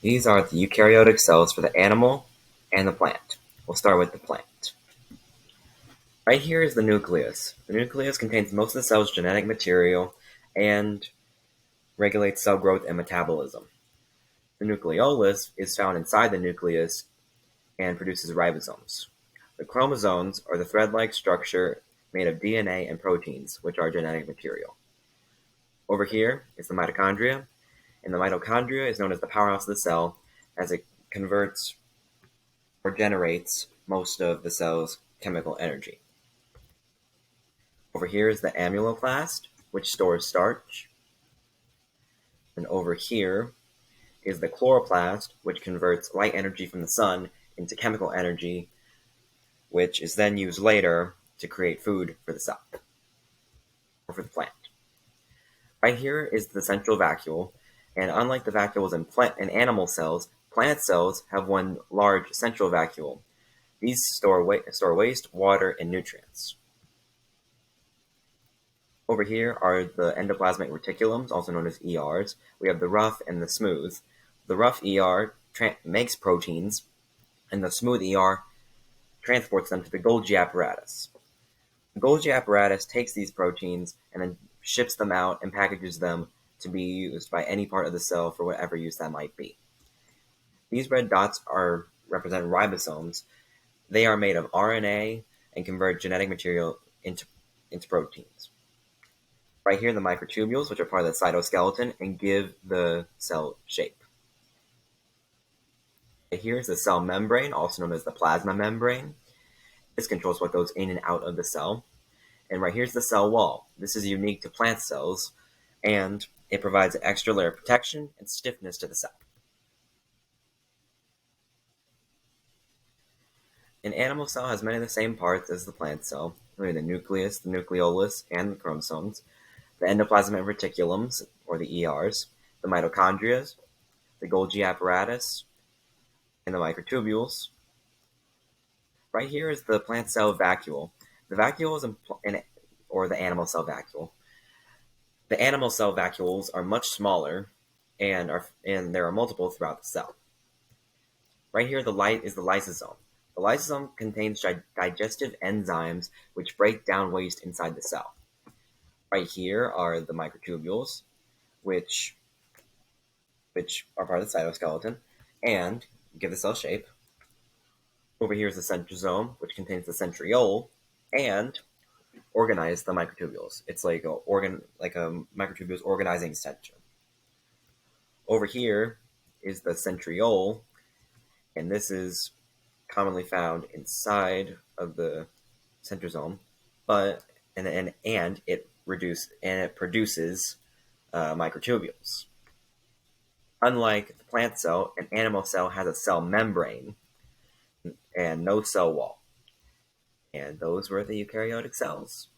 These are the eukaryotic cells for the animal and the plant. We'll start with the plant. Right here is the nucleus. The nucleus contains most of the cell's genetic material and regulates cell growth and metabolism. The nucleolus is found inside the nucleus and produces ribosomes. The chromosomes are the thread-like structure made of DNA and proteins, which are genetic material. Over here is the mitochondria, and the mitochondria is known as the powerhouse of the cell as it converts or generates most of the cell's chemical energy. Over here is the amyloplast, which stores starch. And over here is the chloroplast, which converts light energy from the sun into chemical energy, which is then used later to create food for the cell or for the plant. Right here is the central vacuole, and unlike the vacuoles in plant and animal cells, plant cells have one large central vacuole. These store waste, water, and nutrients. Over here are the endoplasmic reticulums, also known as ERs. We have the rough and the smooth. The rough ER makes proteins, and the smooth ER transports them to the Golgi apparatus. The Golgi apparatus takes these proteins and then ships them out and packages them to be used by any part of the cell for whatever use that might be. These red dots represent ribosomes. They are made of RNA and convert genetic material into proteins. Right here, the microtubules, which are part of the cytoskeleton and give the cell shape. Here is the cell membrane, also known as the plasma membrane. This controls what goes in and out of the cell. And right here's the cell wall. This is unique to plant cells, and it provides an extra layer of protection and stiffness to the cell. An animal cell has many of the same parts as the plant cell, including the nucleus, the nucleolus, and the chromosomes, the endoplasmic reticulums, or the ERs, the mitochondria, the Golgi apparatus, and the microtubules. Right here is the plant cell vacuole. The vacuole is or the animal cell vacuole. The animal cell vacuoles are much smaller, and there are multiple throughout the cell. Right here, the light is the lysosome. The lysosome contains digestive enzymes which break down waste inside the cell. Right here are the microtubules, which are part of the cytoskeleton and give the cell shape. Over here is the centrosome, which contains the centriole and organize the microtubules. It's like a microtubules organizing center. Over here is the centriole, and this is commonly found inside of the centrosome, and it produces microtubules. Unlike the plant cell, an animal cell has a cell membrane and no cell wall. And those were the eukaryotic cells.